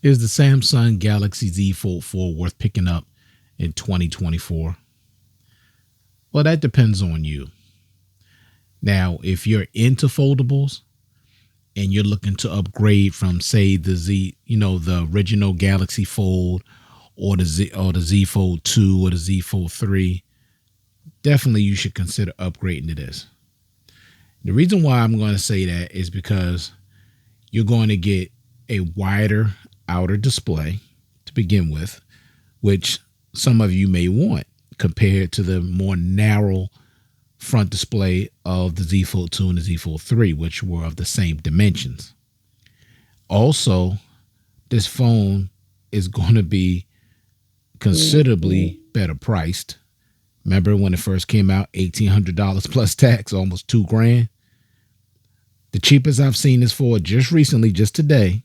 Is the Samsung Galaxy Z Fold 4 worth picking up in 2024? Well, that depends on you. Now, if you're into foldables and you're looking to upgrade from, say, the Z, the original Galaxy Fold or the Z Fold 2 or the Z Fold 3, definitely you should consider upgrading to this. The reason why I'm going to say that is because you're going to get a wider outer display to begin with, which some of you may want compared to the more narrow front display of the Z Fold 2 and the Z Fold 3, which were of the same dimensions. Also, this phone is going to be considerably better priced. Remember when it first came out, $1,800 plus tax, almost $2,000. The cheapest I've seen this for just recently, just today,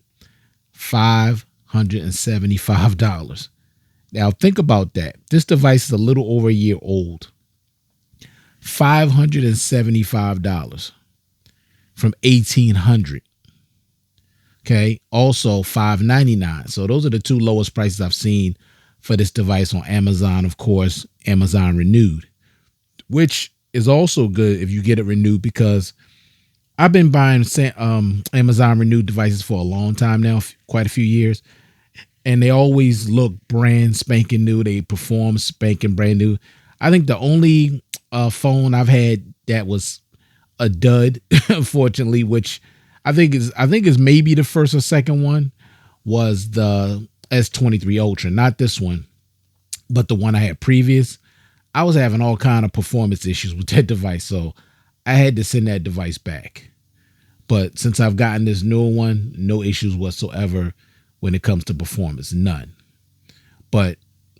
$575. Now think about that. This device is a little over a year old. $575 from $1,800. Okay. Also $599. So those are the two lowest prices I've seen for this device on Amazon. Of course, Amazon Renewed, which is also good if you get it renewed, because I've been buying Amazon Renewed devices for a long time now, quite a few years, and they always look brand spanking new. They perform spanking brand new. I think the only phone I've had that was a dud, unfortunately, which I think is maybe the first or second one, was the S23 Ultra. Not this one, but the one I had previous. I was having all kind of performance issues with that device, so I had to send that device back. But since I've gotten this newer one, no issues whatsoever when it comes to performance, none. But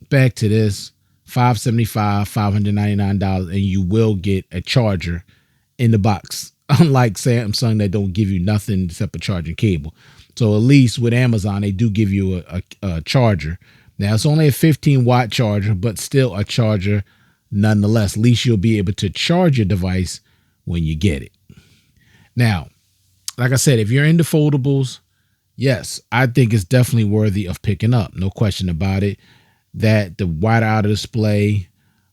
back to this, $575, $599, and you will get a charger in the box. Unlike Samsung that don't give you nothing except a charging cable. So at least with Amazon, they do give you a charger. Now it's only a 15-watt charger, but still a charger nonetheless. At least you'll be able to charge your device when you get it. Now, like I said, if you're into foldables, yes, I think it's definitely worthy of picking up. No question about it. That the wider outer display,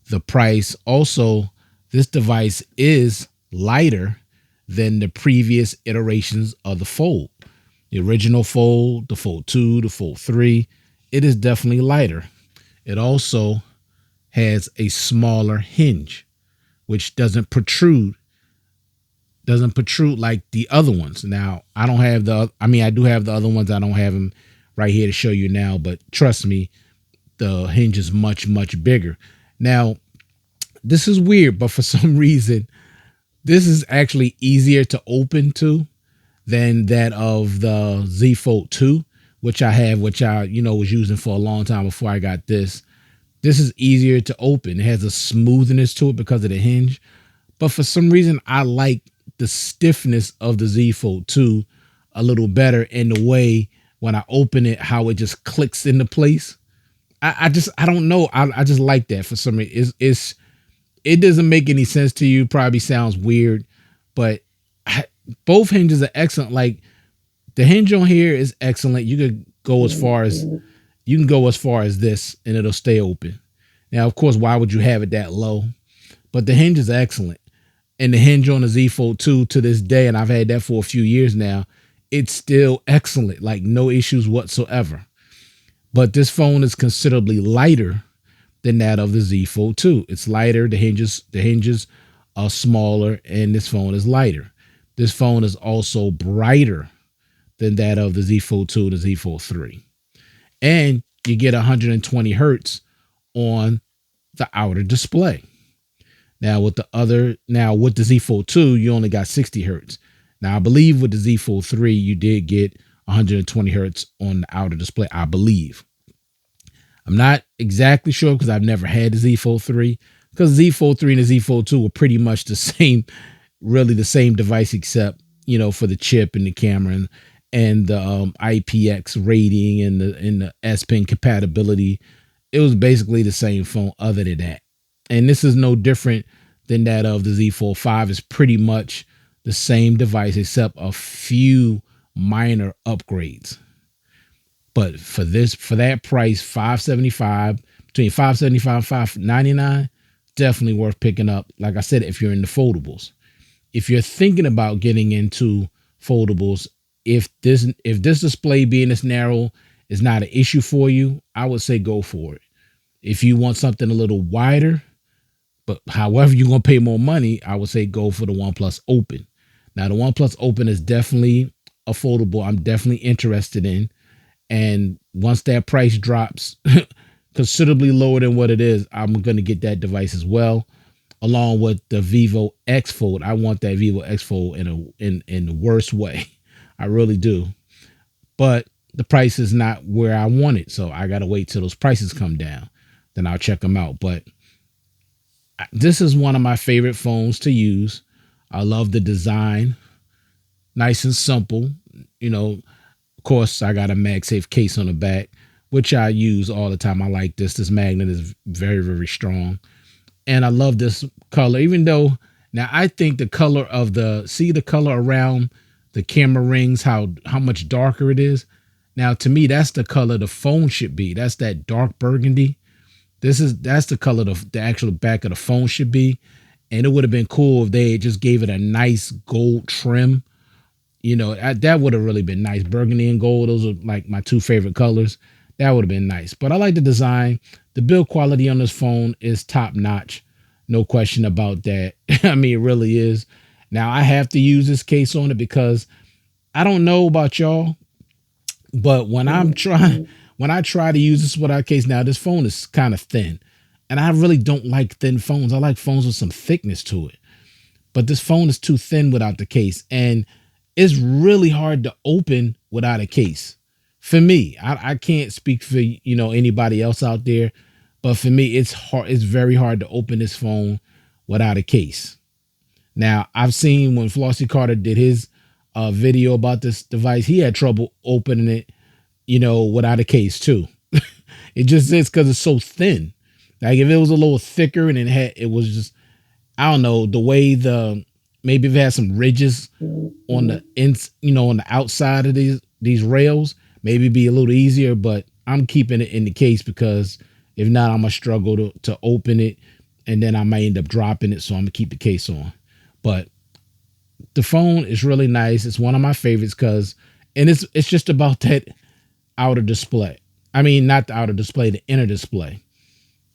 the price. Also, this device is lighter than the previous iterations of the Fold. The original Fold, the Fold 2, the Fold 3, it is definitely lighter. It also has a smaller hinge, which doesn't protrude like the other ones. Now, I do have the other ones. I don't have them right here to show you now, but trust me, the hinge is much, much bigger. Now, this is weird, but for some reason, this is actually easier to open to than that of the Z Fold 2, which I have, which I, was using for a long time before I got this. This is easier to open. It has a smoothness to it because of the hinge. But for some reason, I like the stiffness of the Z Fold 2 a little better, in the way when I open it, how it just clicks into place. I don't know. I just like that for some reason. It doesn't make any sense to you. Probably sounds weird, but both hinges are excellent. Like the hinge on here is excellent. You can go as far as this and it'll stay open. Now, of course, why would you have it that low? But the hinge is excellent. And the hinge on the Z Fold 2 to this day, and I've had that for a few years now, it's still excellent. Like no issues whatsoever. But this phone is considerably lighter than that of the Z Fold 2. It's lighter. The hinges are smaller, and this phone is lighter. This phone is also brighter than that of the Z Fold 2 and the Z Fold 3. And you get 120 hertz on the outer display. Now with the Z Fold 2, you only got 60 hertz. Now I believe with the Z Fold 3, you did get 120 hertz on the outer display, I believe. I'm not exactly sure because I've never had the Z Fold 3, because the Z Fold 3 and the Z Fold 2 were pretty much the same, really the same device, except, for the chip and the camera and the IPX rating and the S Pen compatibility. It was basically the same phone other than that. And this is no different than that of the Z Fold 5. It's pretty much the same device except a few minor upgrades. But for that price, 575, between 575 and 599, definitely worth picking up. Like I said, if you're into foldables. If you're thinking about getting into foldables, if this display being this narrow is not an issue for you, I would say go for it. If you want something a little wider, but however you're gonna pay more money, I would say go for the OnePlus Open. Now the OnePlus Open is definitely a foldable I'm definitely interested in. And once that price drops considerably lower than what it is, I'm gonna get that device as well, along with the Vivo X Fold. I want that Vivo X Fold in the worst way. I really do. But the price is not where I want it. So I gotta wait till those prices come down. Then I'll check them out. But this is one of my favorite phones to use. I love the design. Nice and simple. You know, of course, I got a MagSafe case on the back, which I use all the time. I like this. This magnet is very, very strong. And I love this color, even though now I think the color of the color around the camera rings, how much darker it is. Now, to me, that's the color the phone should be. That's that dark burgundy. That's the color the actual back of the phone should be. And it would have been cool if they just gave it a nice gold trim. You know, that would have really been nice. Burgundy and gold, those are like my two favorite colors. That would have been nice. But I like the design. The build quality on this phone is top notch. No question about that. I mean, it really is. Now, I have to use this case on it because I don't know about y'all, but when I try to use this without case, now this phone is kind of thin. And I really don't like thin phones. I like phones with some thickness to it. But this phone is too thin without the case. And it's really hard to open without a case. For me, I can't speak for anybody else out there, but for me, it's hard. It's very hard to open this phone without a case. Now, I've seen when Flossie Carter did his video about this device, he had trouble opening it, without a case too. It just is because it's so thin. Like if it was a little thicker and it was just, I don't know, the way maybe if it had some ridges on the on the outside of these rails, maybe it'd be a little easier, but I'm keeping it in the case because if not, I'm gonna struggle to open it and then I might end up dropping it. So I'm gonna keep the case on. But the phone is really nice. It's one of my favorites and it's just about that outer display. I mean, not the outer display, the inner display.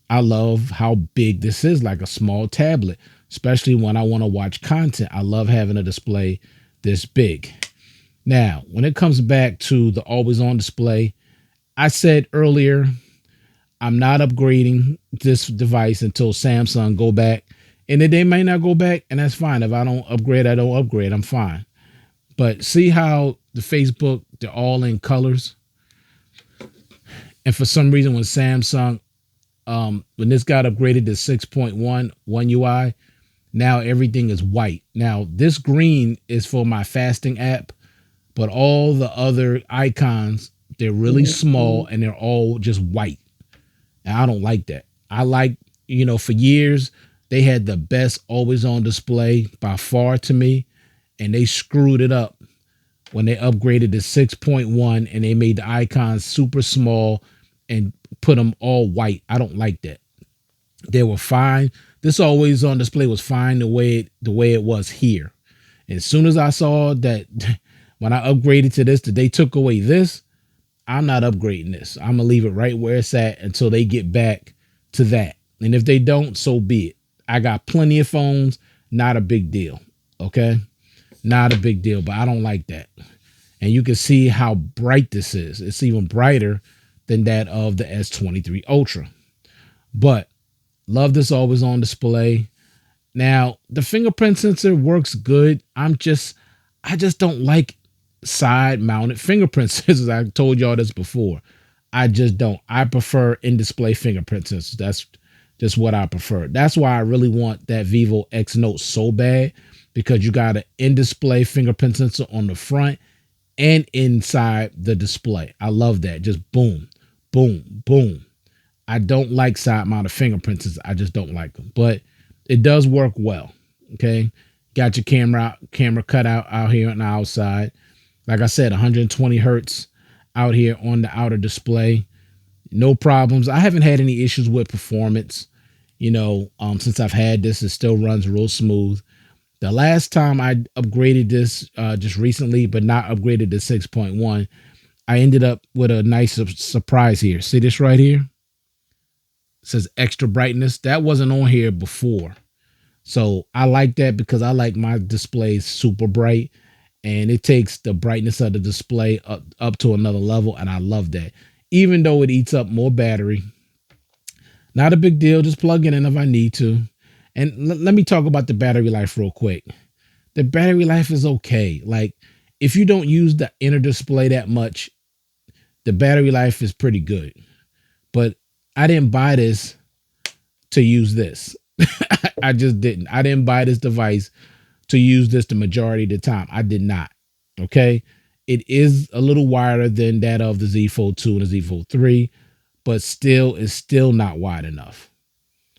I love how big this is, like a small tablet, especially when I want to watch content. I love having a display this big. Now, when it comes back to the always on display, I said earlier, I'm not upgrading this device until Samsung go back. And then they may not go back, and that's fine. If I don't upgrade, I don't upgrade. I'm fine. But see how the Facebook, they're all in colors? And for some reason, when Samsung, when this got upgraded to 6.1 One UI, now everything is white. Now, this green is for my fasting app, but all the other icons, they're really small and they're all just white. And I don't like that. I like, for years, they had the best always on display by far to me, and they screwed it up when they upgraded to 6.1 and they made the icons super small and put them all white. I don't like that. They were fine. This always on display was fine the way it was here. And as soon as I saw that when I upgraded to this, that they took away this, I'm not upgrading this. I'm gonna leave it right where it's at until they get back to that. And if they don't, so be it. I got plenty of phones, not a big deal. Okay? Not a big deal, but I don't like that. And you can see how bright this is. It's even brighter than that of the S23 Ultra. But love this always on display. Now, the fingerprint sensor works good. I just don't like side mounted fingerprint sensors. I told y'all this before. I just don't. I prefer in-display fingerprint sensors. That's just what I prefer. That's why I really want that Vivo X Note so bad, because you got an in-display fingerprint sensor on the front and inside the display. I love that. Just boom, boom, boom. I don't like side-mounted fingerprint sensors. I just don't like them, but it does work well. Okay, got your camera cutout out here on the outside. Like I said, 120 hertz out here on the outer display. No problems. I haven't had any issues with performance. Since I've had this, it still runs real smooth. The last time I upgraded this just recently, but not upgraded to 6.1, I ended up with a nice surprise here. See this right here? It says extra brightness. That wasn't on here before. So I like that because I like my display super bright, and it takes the brightness of the display up to another level, and I love that. Even though it eats up more battery, not a big deal. Just plug it in if I need to. And let me talk about the battery life real quick. The battery life is okay. Like, if you don't use the inner display that much, the battery life is pretty good. But I didn't buy this to use this. I just didn't. I didn't buy this device to use this the majority of the time. I did not. Okay. It is a little wider than that of the Z Fold 2 and the Z Fold 3, but still is still not wide enough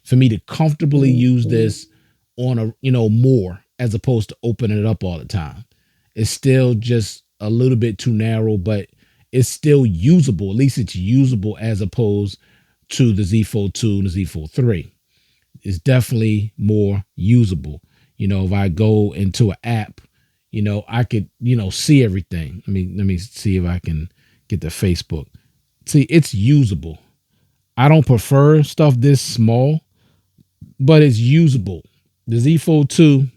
for me to comfortably use this on more, as opposed to opening it up all the time. It's still just a little bit too narrow, but it's still usable. At least it's usable as opposed to the Z Fold 2 and the Z Fold 3. It's definitely more usable. If I go into an app, I could, see everything. Let me see if I can get to Facebook. See, it's usable. I don't prefer stuff this small, but it's usable. The Z Fold 2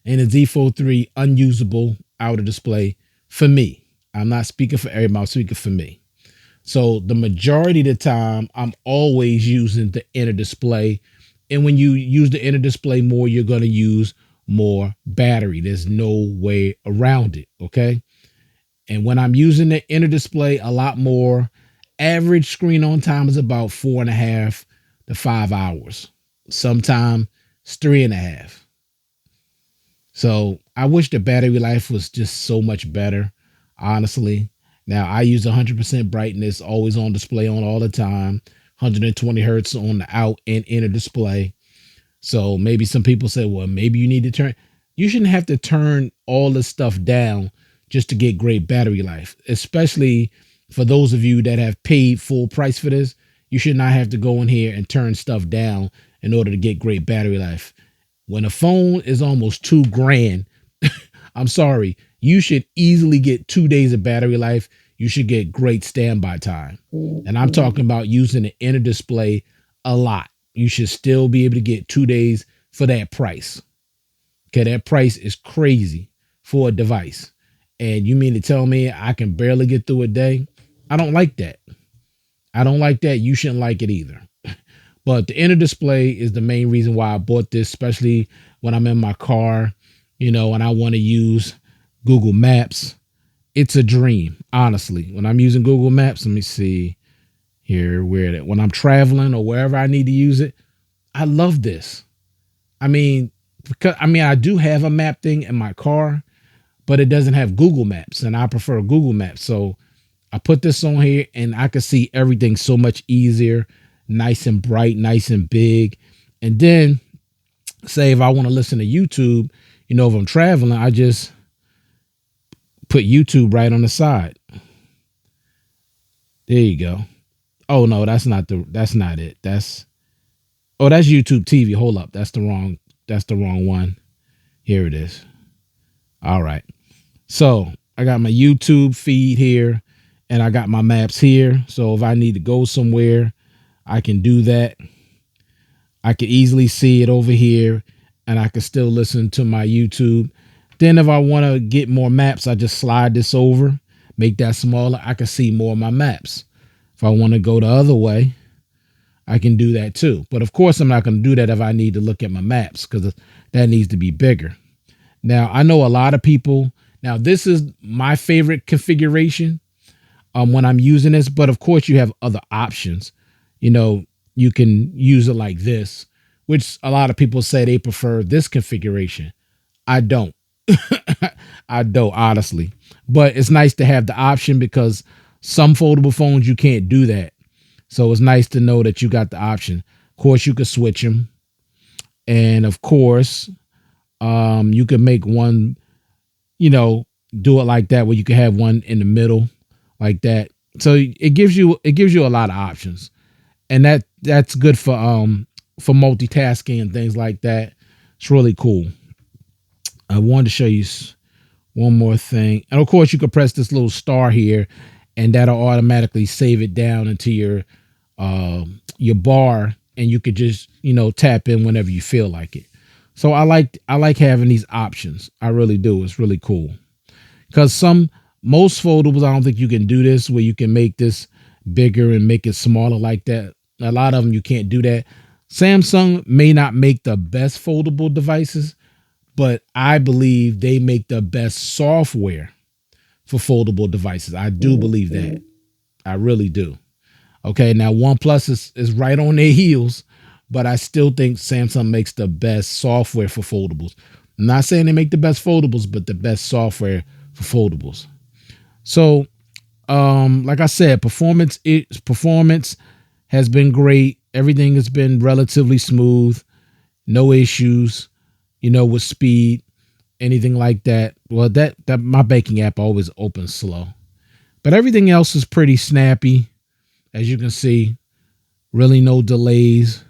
and the Z Fold 3, unusable outer display for me. I'm not speaking for everybody, I'm speaking for me. So the majority of the time, I'm always using the inner display. And when you use the inner display more, you're going to use more battery. There's no way around it. Okay. And when I'm using the inner display a lot more, average screen on time is about 4.5 to 5 hours. Sometimes it's 3.5. So I wish the battery life was just so much better, honestly. Now I use 100% brightness, always on display on all the time, 120 hertz on the out and inner display. So maybe some people say, well, maybe you need to turn. You shouldn't have to turn all this stuff down just to get great battery life, especially for those of you that have paid full price for this. You should not have to go in here and turn stuff down in order to get great battery life. When a phone is almost $2,000, I'm sorry, you should easily get 2 days of battery life. You should get great standby time. And I'm talking about using the inner display a lot. You should still be able to get 2 days for that price. Okay, that price is crazy for a device. And you mean to tell me I can barely get through a day? I don't like that. I don't like that. You shouldn't like it either. But the inner display is the main reason why I bought this, especially when I'm in my car, and I want to use Google Maps. It's a dream, honestly. When I'm using Google Maps, let me see here when I'm traveling or wherever I need to use it, I love this. I do have a map thing in my car, but it doesn't have Google Maps, and I prefer Google Maps. So I put this on here and I can see everything so much easier, nice and bright, nice and big. And then say if I want to listen to YouTube, if I'm traveling, I just put YouTube right on the side. There you go. Oh no, that's not it. That's YouTube TV. Hold up. That's the wrong one. Here it is. All right. So I got my YouTube feed here and I got my maps here. So if I need to go somewhere, I can do that. I can easily see it over here and I can still listen to my YouTube. Then if I want to get more maps, I just slide this over, make that smaller. I can see more of my maps. If I want to go the other way, I can do that too. But of course, I'm not going to do that if I need to look at my maps because that needs to be bigger. Now, I know a lot of people. Now, this is my favorite configuration when I'm using this. But of course, you have other options. You can use it like this, which a lot of people say they prefer this configuration. I don't. I don't, honestly. But it's nice to have the option because some foldable phones, you can't do that. So it's nice to know that you got the option. Of course, you could switch them. And of course, you could make one, do it like that where you could have one in the middle like that. So it gives you a lot of options, and that's good for multitasking and things like that. It's really cool. I wanted to show you one more thing, and of course you could press this little star here, and that'll automatically save it down into your bar, and you could just tap in whenever you feel like it. So I like having these options. I really do. It's really cool because most foldables, I don't think you can do this where you can make this bigger and make it smaller like that. A lot of them you can't do that. Samsung may not make the best foldable devices, but I believe they make the best software for foldable devices. I do believe that. I really do. Okay, now OnePlus is right on their heels, but I still think Samsung makes the best software for foldables. I'm not saying they make the best foldables, but the best software for foldables. So, like I said, performance has been great. Everything has been relatively smooth, no issues, with speed, anything like that. Well, that my banking app always opens slow, but everything else is pretty snappy, as you can see. Really, no delays.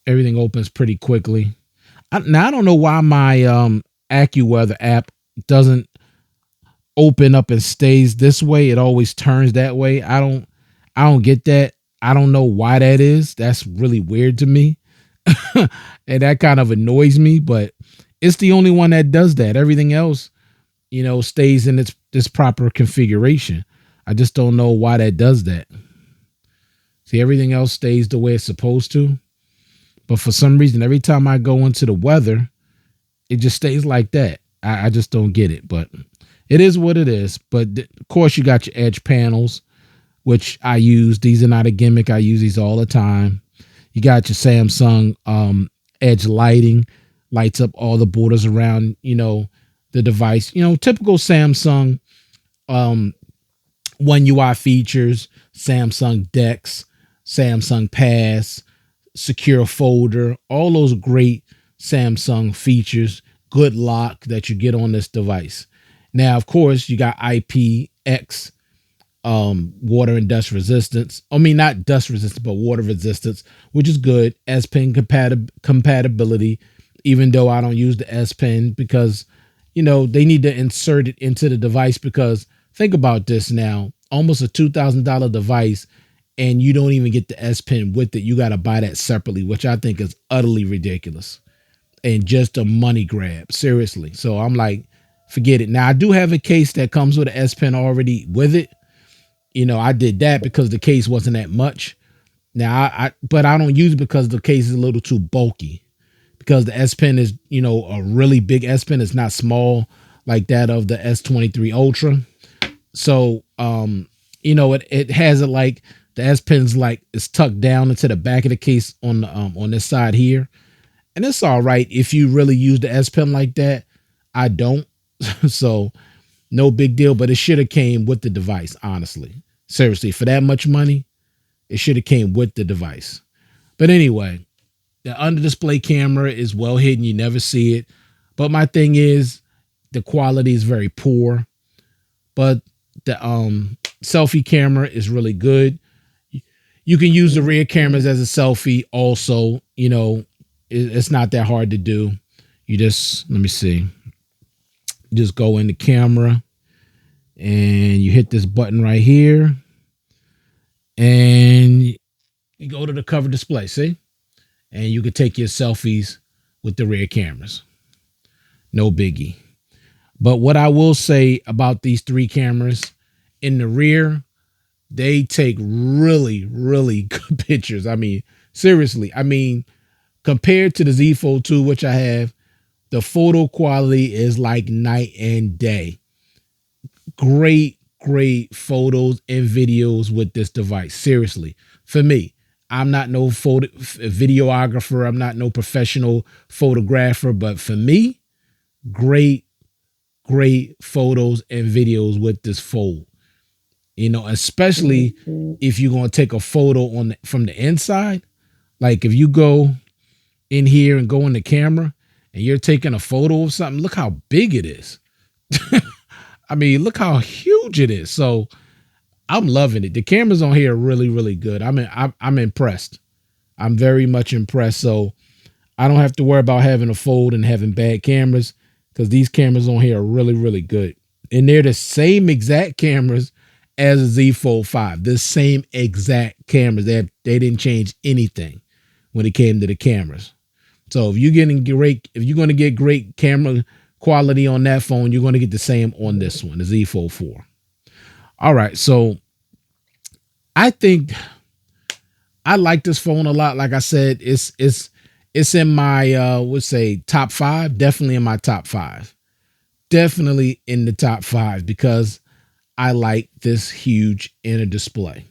Everything opens pretty quickly. Now I don't know why my AccuWeather app doesn't open up and stays this way. It always turns that way. I don't get that. I don't know why that is. That's really weird to me. And that kind of annoys me, but it's the only one that does that. Everything else, stays in its proper configuration. I just don't know why that does that. See, everything else stays the way it's supposed to. But for some reason, every time I go into the weather, it just stays like that. I just don't get it, but it is what it is. But of course, you got your edge panels, which I use. These are not a gimmick. I use these all the time. You got your Samsung edge lighting, lights up all the borders around, the device. Typical Samsung One UI features, Samsung DeX, Samsung Pass, secure folder, all those great Samsung features, good lock that you get on this device. Now, of course, you got IPX, water and dust resistance. I mean, not dust resistance, but water resistance, which is good. S Pen compatibility, even though I don't use the S Pen because, they need to insert it into the device because think about this now, almost a $2,000 device and you don't even get the S Pen with it. You got to buy that separately, which I think is utterly ridiculous and just a money grab. Seriously. So I'm like, forget it. Now I do have a case that comes with an S Pen already with it. I did that because the case wasn't that much. Now but I don't use it because the case is a little too bulky. Because the S Pen is, a really big S Pen. It's not small like that of the S23 Ultra. So, it has it like the S Pen's like it's tucked down into the back of the case on this side here, and it's all right if you really use the S Pen like that. I don't, so no big deal. But it should have came with the device. Honestly, seriously, for that much money, it should have came with the device. But anyway, the under display camera is well hidden. You never see it. But my thing is the quality is very poor. But the selfie camera is really good. You can use the rear cameras as a selfie also. It's not that hard to do. You just, let me see. Just go in the camera and you hit this button right here. And you go to the cover display, see? And you can take your selfies with the rear cameras. No biggie. But what I will say about these three cameras in the rear, they take really, really good pictures. I mean, seriously. I mean, compared to the Z Fold 2, which I have, the photo quality is like night and day. Great, great photos and videos with this device. Seriously. For me, I'm not no videographer. I'm not no professional photographer. But for me, great photos and videos with this Fold. Especially if you're going to take a photo from the inside. Like if you go in here and go in the camera and you're taking a photo of something, look how big it is. I mean, look how huge it is. So I'm loving it. The cameras on here are really, really good. I'm impressed. I'm very much impressed. So I don't have to worry about having a fold and having bad cameras because these cameras on here are really, really good. And they're the same exact cameras as a Z Fold 5. The same exact cameras. They didn't change anything when it came to the cameras. So if you're going to get great camera quality on that phone, you're going to get the same on this one, the Z Fold 4. All right, so I think I like this phone a lot. Like I said, it's in my would say top 5, definitely in my top 5. Definitely in the top 5 because I like this huge inner display.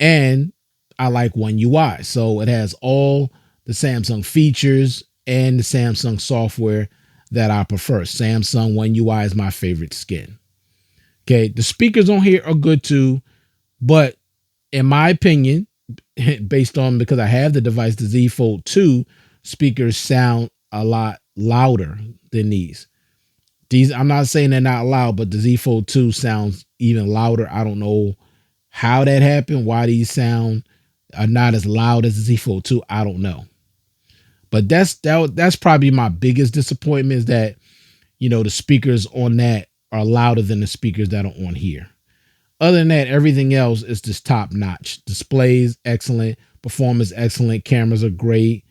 And I like One UI. So it has all the Samsung features and the Samsung software that I prefer. Samsung One UI is my favorite skin. Okay, the speakers on here are good too, but in my opinion, based on because I have the device, the Z Fold 2 speakers sound a lot louder than these. I'm not saying they're not loud, but the Z Fold 2 sounds even louder. I don't know how that happened, why these sound are not as loud as the Z Fold 2. I don't know. But that's probably my biggest disappointment is that, the speakers on that are louder than the speakers that are on here. Other than that, everything else is just top notch. Displays, excellent. Performance, excellent. Cameras are great.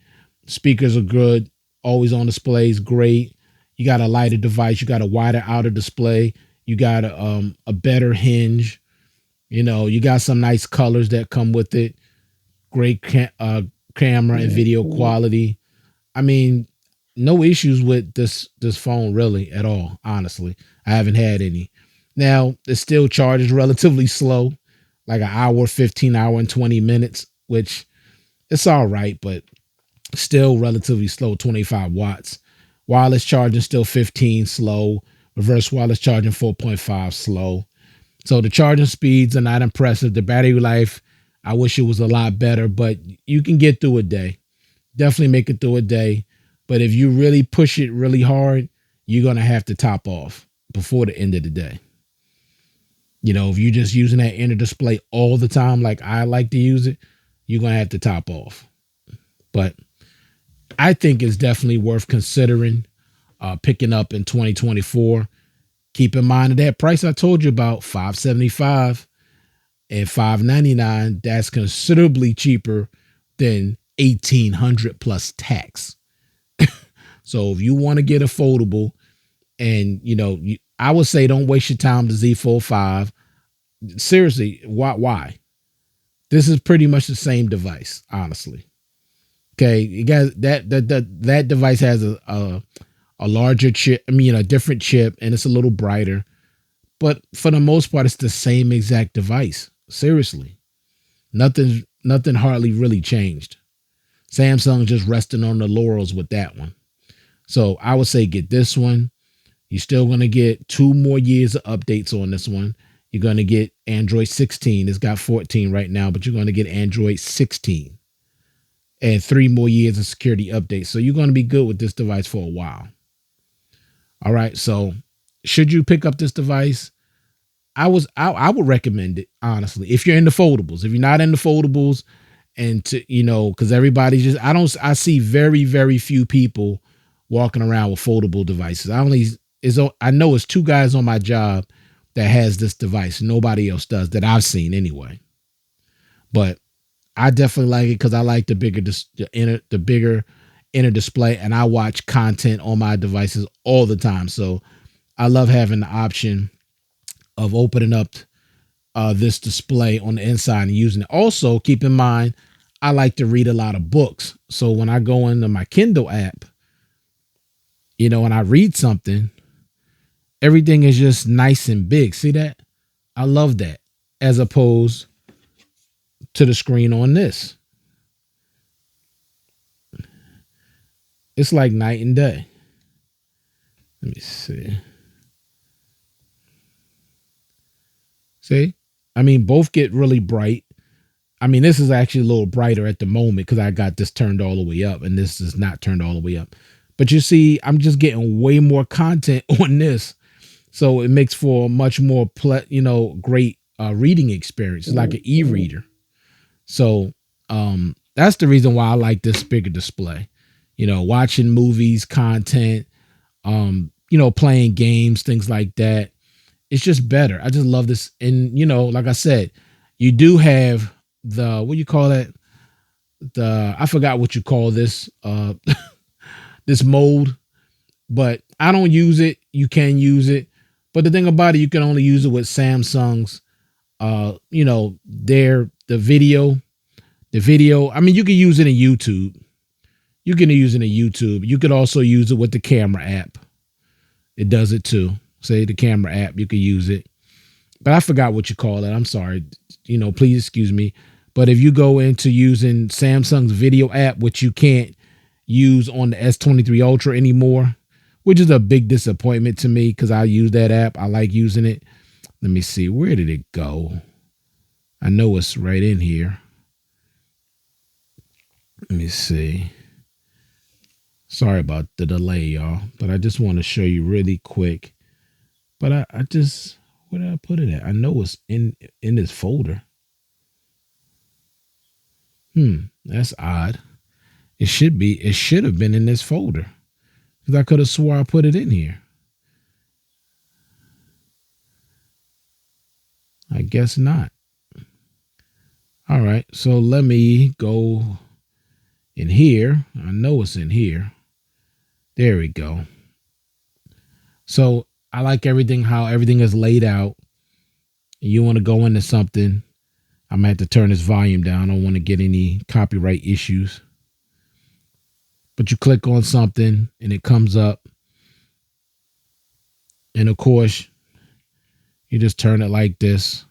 Speakers are good. Always on displays, great. You got a lighter device. You got a wider outer display. You got a better hinge. You got some nice colors that come with it. Great camera and video quality. I mean, no issues with this phone really at all. Honestly, I haven't had any. Now it still charges relatively slow, like an hour, 15 hour and 20 minutes, which it's all right, but still relatively slow, 25 watts. Wireless charging still 15 slow. Reverse wireless charging 4.5 slow. So the charging speeds are not impressive. The battery life, I wish it was a lot better, but you can get through a day. Definitely make it through a day. But if you really push it really hard, you're going to have to top off before the end of the day. If you're just using that inner display all the time, like I like to use it, you're going to have to top off. But I think it's definitely worth considering picking up in 2024. Keep in mind that price I told you about, $575 and $599, that's considerably cheaper than $1,800 plus tax. So if you want to get a foldable, and I would say don't waste your time with the Z Fold 5. Seriously, why? This is pretty much the same device, honestly. Okay, you guys, that device has a larger chip. A different chip, and it's a little brighter. But for the most part, it's the same exact device. Seriously, nothing hardly really changed. Samsung just resting on the laurels with that one. So I would say get this one. You're still going to get 2 more years of updates on this one. You're going to get Android 16. It's got 14 right now, but you're going to get Android 16. And 3 more years of security updates. So you're going to be good with this device for a while. All right. So should you pick up this device? I would recommend it, honestly, if you're into foldables. If you're not into foldables, and because everybody just, I see very, very few people walking around with foldable devices. I know it's 2 guys on my job that has this device. Nobody else does that I've seen anyway. But I definitely like it because I like the bigger inner display, and I watch content on my devices all the time. So I love having the option of opening up this display on the inside and using it. Also, keep in mind, I like to read a lot of books. So when I go into my Kindle app, and I read something, everything is just nice and big. See that? I love that, as opposed to the screen on this. It's like night and day. Let me see. See? Both get really bright. This is actually a little brighter at the moment because I got this turned all the way up, and this is not turned all the way up. But you see, I'm just getting way more content on this. So it makes for a much more great reading experience. It's like an e-reader. So that's the reason why I like this bigger display. Watching movies, content, playing games, things like that. It's just better. I just love this. And like I said, you do have the, what do you call that? I forgot what you call this this mode, but I don't use it. You can use it. But the thing about it, you can only use it with Samsung's the video. I mean, you can use it in YouTube. You can use it in YouTube. You could also use it with the camera app. It does it too. Say the camera app, you could use it. But I forgot what you call it. I'm sorry. Please excuse me. But if you go into using Samsung's video app, which you can't use on the S23 Ultra anymore, which is a big disappointment to me because I use that app. I like using it. Let me see. Where did it go? I know it's right in here. Let me see. Sorry about the delay, y'all. But I just want to show you really quick. But I just, where did I put it at? I know it's in this folder. That's odd. It should have been in this folder. Because I could have swore I put it in here. I guess not. All right, so let me go in here. I know it's in here. There we go. So I like how everything is laid out. You want to go into something. I'm going to have to turn this volume down. I don't want to get any copyright issues. But you click on something and it comes up. And of course, you just turn it like this.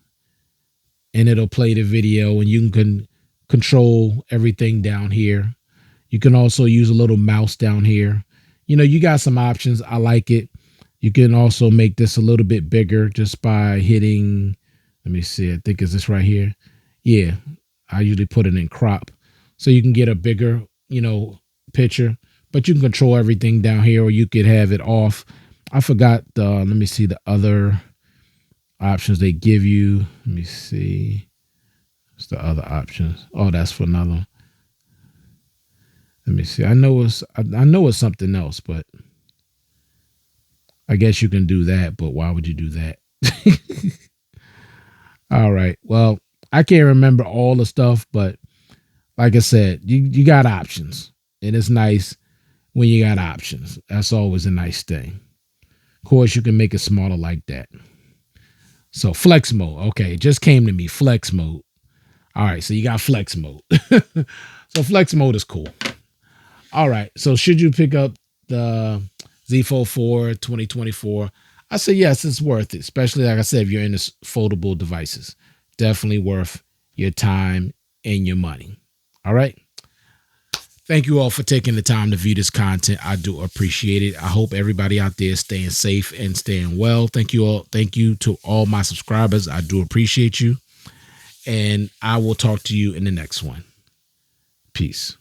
And it'll play the video and you can control everything down here. You can also use a little mouse down here. You got some options. I like it. You can also make this a little bit bigger just by hitting, let me see, I think is this right here. Yeah, I usually put it in crop. So you can get a bigger, picture, but you can control everything down here or you could have it off. I forgot let me see the other options they give you. Let me see. What's the other options? Oh, that's for another one. Let me see. I know it's something else, but I guess you can do that, but why would you do that? All right. Well, I can't remember all the stuff, but like I said, you got options. And it's nice when you got options. That's always a nice thing. Of course, you can make it smaller like that. So flex mode. Okay, it just came to me. Flex mode. All right, so you got flex mode. So flex mode is cool. All right, so should you pick up the Z Fold 4 2024? I say yes, it's worth it. Especially, like I said, if you're into foldable devices. Definitely worth your time and your money. All right. Thank you all for taking the time to view this content. I do appreciate it. I hope everybody out there is staying safe and staying well. Thank you all. Thank you to all my subscribers. I do appreciate you. And I will talk to you in the next one. Peace.